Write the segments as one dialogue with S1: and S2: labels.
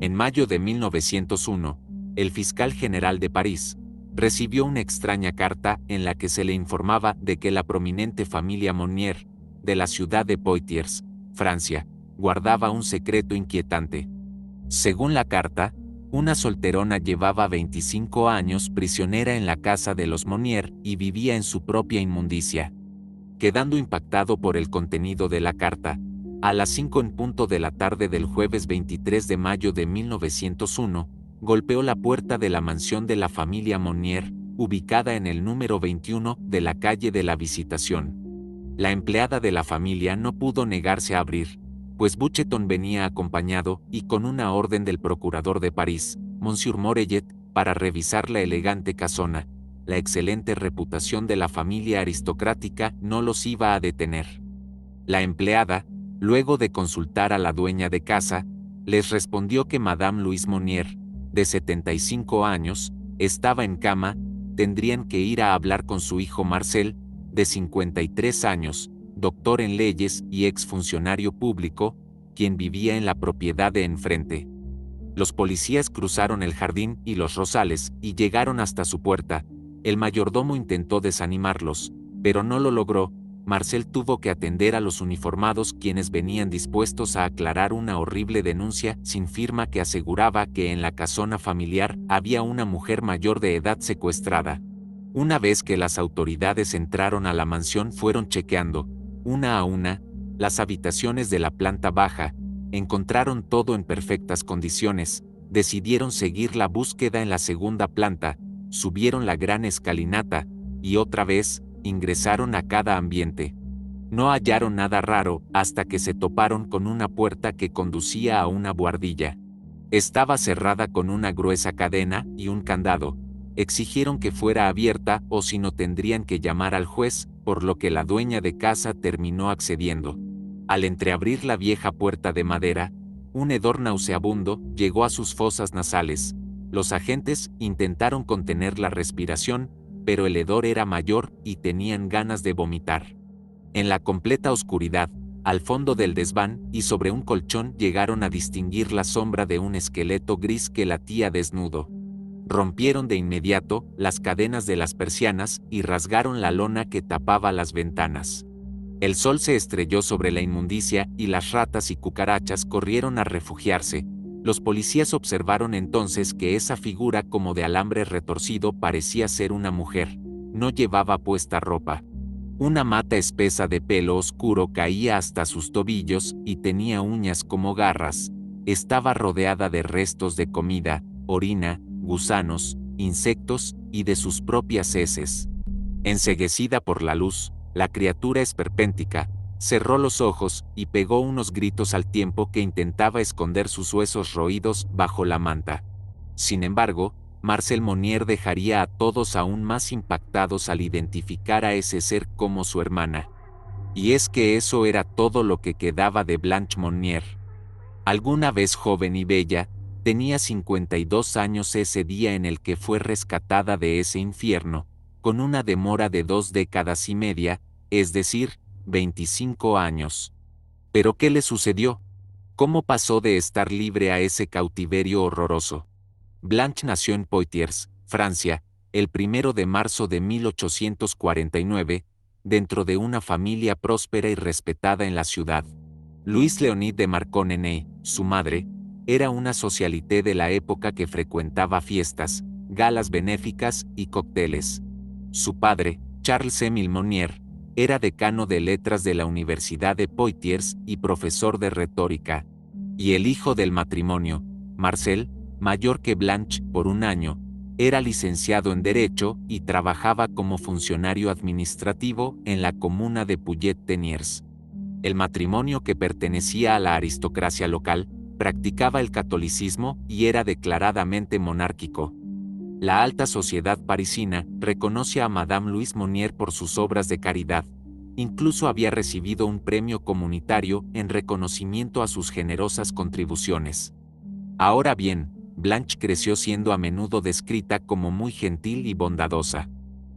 S1: En mayo de 1901, el fiscal general de París recibió una extraña carta en la que se le informaba de que la prominente familia Monnier, de la ciudad de Poitiers, Francia, guardaba un secreto inquietante. Según la carta, una solterona llevaba 25 años prisionera en la casa de los Monnier y vivía en su propia inmundicia. Quedando impactado por el contenido de la carta, a las 5 en punto de la tarde del jueves 23 de mayo de 1901, golpeó la puerta de la mansión de la familia Monnier, ubicada en el número 21 de la calle de la Visitación. La empleada de la familia no pudo negarse a abrir, pues Bucheton venía acompañado y con una orden del procurador de París, Monsieur Morellet, para revisar la elegante casona. La excelente reputación de la familia aristocrática no los iba a detener. La empleada, luego de consultar a la dueña de casa, les respondió que Madame Louise Monnier, de 75 años, estaba en cama, tendrían que ir a hablar con su hijo Marcel, de 53 años, doctor en leyes y exfuncionario público, quien vivía en la propiedad de enfrente. Los policías cruzaron el jardín y los rosales y llegaron hasta su puerta. El mayordomo intentó desanimarlos, pero no lo logró. Marcel tuvo que atender a los uniformados, quienes venían dispuestos a aclarar una horrible denuncia sin firma que aseguraba que en la casona familiar había una mujer mayor de edad secuestrada. Una vez que las autoridades entraron a la mansión, fueron chequeando, una a una, las habitaciones de la planta baja, encontraron todo en perfectas condiciones, decidieron seguir la búsqueda en la segunda planta, subieron la gran escalinata, y otra vez, ingresaron a cada ambiente. No hallaron nada raro hasta que se toparon con una puerta que conducía a una buhardilla. Estaba cerrada con una gruesa cadena y un candado. Exigieron que fuera abierta o si no tendrían que llamar al juez, por lo que la dueña de casa terminó accediendo. Al entreabrir la vieja puerta de madera, un hedor nauseabundo llegó a sus fosas nasales. Los agentes intentaron contener la respiración, pero el hedor era mayor y tenían ganas de vomitar. En la completa oscuridad, al fondo del desván y sobre un colchón llegaron a distinguir la sombra de un esqueleto gris que latía desnudo. Rompieron de inmediato las cadenas de las persianas y rasgaron la lona que tapaba las ventanas. El sol se estrelló sobre la inmundicia y las ratas y cucarachas corrieron a refugiarse. Los policías observaron entonces que esa figura como de alambre retorcido parecía ser una mujer. No llevaba puesta ropa. Una mata espesa de pelo oscuro caía hasta sus tobillos y tenía uñas como garras. Estaba rodeada de restos de comida, orina, gusanos, insectos y de sus propias heces. Enceguecida por la luz, la criatura esperpéntica cerró los ojos y pegó unos gritos al tiempo que intentaba esconder sus huesos roídos bajo la manta. Sin embargo, Marcel Monnier dejaría a todos aún más impactados al identificar a ese ser como su hermana. Y es que eso era todo lo que quedaba de Blanche Monnier. Alguna vez joven y bella, tenía 52 años ese día en el que fue rescatada de ese infierno, con una demora de 2 décadas y media, es decir, 25 años. ¿Pero qué le sucedió? ¿Cómo pasó de estar libre a ese cautiverio horroroso? Blanche nació en Poitiers, Francia, el 1 de marzo de 1849, dentro de una familia próspera y respetada en la ciudad. Louise Léonie de Marconneney, su madre, era una socialité de la época que frecuentaba fiestas, galas benéficas y cócteles. Su padre, Charles Émile Monnier, era decano de letras de la Universidad de Poitiers y profesor de retórica. Y el hijo del matrimonio, Marcel, mayor que Blanche por un año, era licenciado en Derecho y trabajaba como funcionario administrativo en la comuna de Puget-Teniers. El matrimonio, que pertenecía a la aristocracia local, practicaba el catolicismo y era declaradamente monárquico. La alta sociedad parisina reconoce a Madame Louise Monnier por sus obras de caridad. Incluso había recibido un premio comunitario en reconocimiento a sus generosas contribuciones. Ahora bien, Blanche creció siendo a menudo descrita como muy gentil y bondadosa.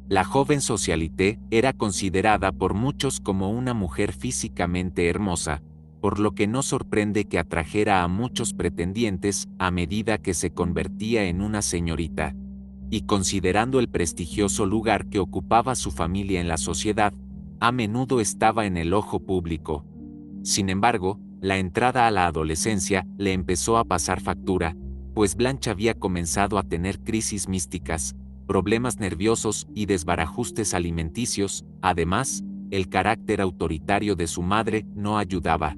S1: La joven socialité era considerada por muchos como una mujer físicamente hermosa, por lo que no sorprende que atrajera a muchos pretendientes a medida que se convertía en una señorita. Y considerando el prestigioso lugar que ocupaba su familia en la sociedad, a menudo estaba en el ojo público. Sin embargo, la entrada a la adolescencia le empezó a pasar factura, pues Blanche había comenzado a tener crisis místicas, problemas nerviosos y desbarajustes alimenticios. Además, el carácter autoritario de su madre no ayudaba.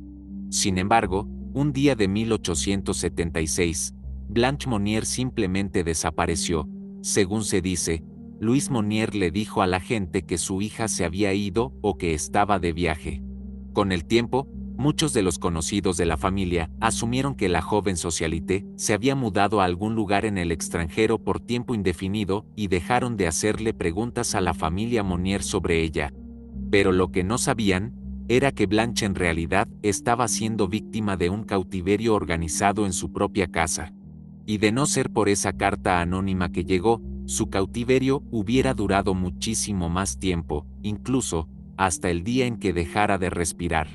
S1: Sin embargo, un día de 1876, Blanche Monnier simplemente desapareció. Según se dice, Louis Monnier le dijo a la gente que su hija se había ido o que estaba de viaje. Con el tiempo, muchos de los conocidos de la familia asumieron que la joven socialité se había mudado a algún lugar en el extranjero por tiempo indefinido y dejaron de hacerle preguntas a la familia Monnier sobre ella. Pero lo que no sabían era que Blanche en realidad estaba siendo víctima de un cautiverio organizado en su propia casa. Y de no ser por esa carta anónima que llegó, su cautiverio hubiera durado muchísimo más tiempo, incluso hasta el día en que dejara de respirar.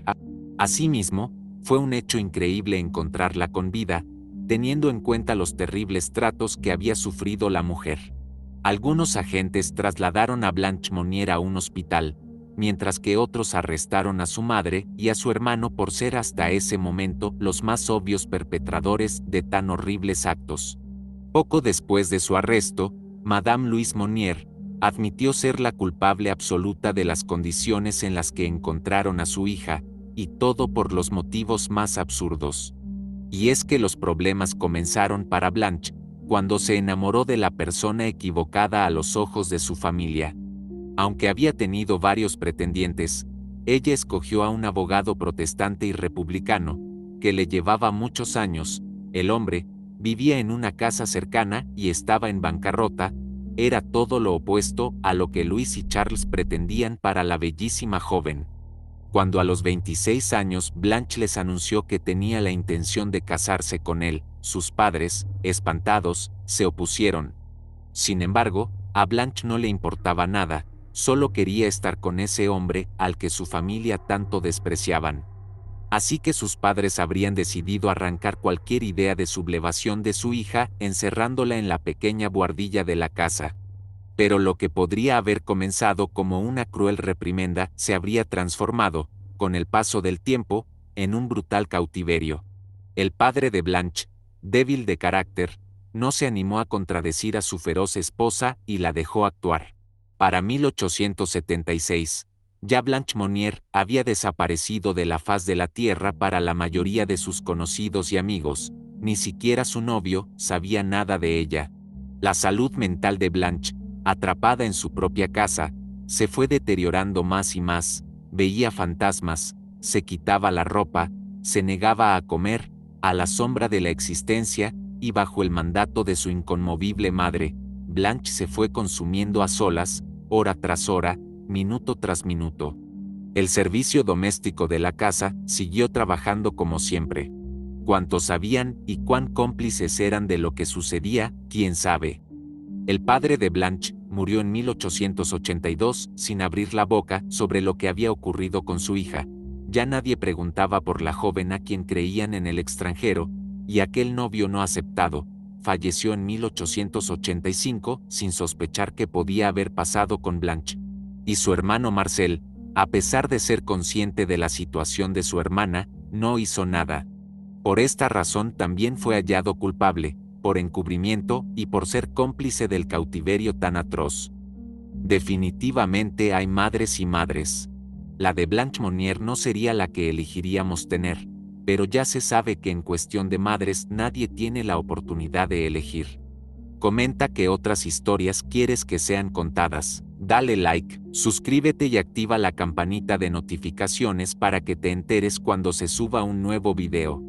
S1: Asimismo, fue un hecho increíble encontrarla con vida, teniendo en cuenta los terribles tratos que había sufrido la mujer. Algunos agentes trasladaron a Blanche Monnier a un hospital, mientras que otros arrestaron a su madre y a su hermano por ser hasta ese momento los más obvios perpetradores de tan horribles actos. Poco después de su arresto, Madame Louise Monnier admitió ser la culpable absoluta de las condiciones en las que encontraron a su hija, y todo por los motivos más absurdos. Y es que los problemas comenzaron para Blanche cuando se enamoró de la persona equivocada a los ojos de su familia. Aunque había tenido varios pretendientes, ella escogió a un abogado protestante y republicano, que le llevaba muchos años. El hombre vivía en una casa cercana y estaba en bancarrota. Era todo lo opuesto a lo que Louis y Charles pretendían para la bellísima joven. Cuando a los 26 años Blanche les anunció que tenía la intención de casarse con él, sus padres, espantados, se opusieron. Sin embargo, a Blanche no le importaba nada, solo quería estar con ese hombre al que su familia tanto despreciaban. Así que sus padres habrían decidido arrancar cualquier idea de sublevación de su hija encerrándola en la pequeña buhardilla de la casa. Pero lo que podría haber comenzado como una cruel reprimenda se habría transformado, con el paso del tiempo, en un brutal cautiverio. El padre de Blanche, débil de carácter, no se animó a contradecir a su feroz esposa y la dejó actuar. Para 1876, ya Blanche Monnier había desaparecido de la faz de la tierra para la mayoría de sus conocidos y amigos, ni siquiera su novio sabía nada de ella. La salud mental de Blanche, atrapada en su propia casa, se fue deteriorando más y más, veía fantasmas, se quitaba la ropa, se negaba a comer, a la sombra de la existencia, y bajo el mandato de su inconmovible madre, Blanche se fue consumiendo a solas, hora tras hora, minuto tras minuto. El servicio doméstico de la casa siguió trabajando como siempre. Cuánto sabían y cuán cómplices eran de lo que sucedía, quién sabe. El padre de Blanche murió en 1882 sin abrir la boca sobre lo que había ocurrido con su hija. Ya nadie preguntaba por la joven a quien creían en el extranjero, y aquel novio no aceptado falleció en 1885 sin sospechar qué podía haber pasado con Blanche. Y su hermano Marcel, a pesar de ser consciente de la situación de su hermana, no hizo nada. Por esta razón también fue hallado culpable, por encubrimiento y por ser cómplice del cautiverio tan atroz. Definitivamente hay madres y madres. La de Blanche Monnier no sería la que elegiríamos tener, pero ya se sabe que en cuestión de madres nadie tiene la oportunidad de elegir. Comenta qué otras historias quieres que sean contadas. Dale like, suscríbete y activa la campanita de notificaciones para que te enteres cuando se suba un nuevo video.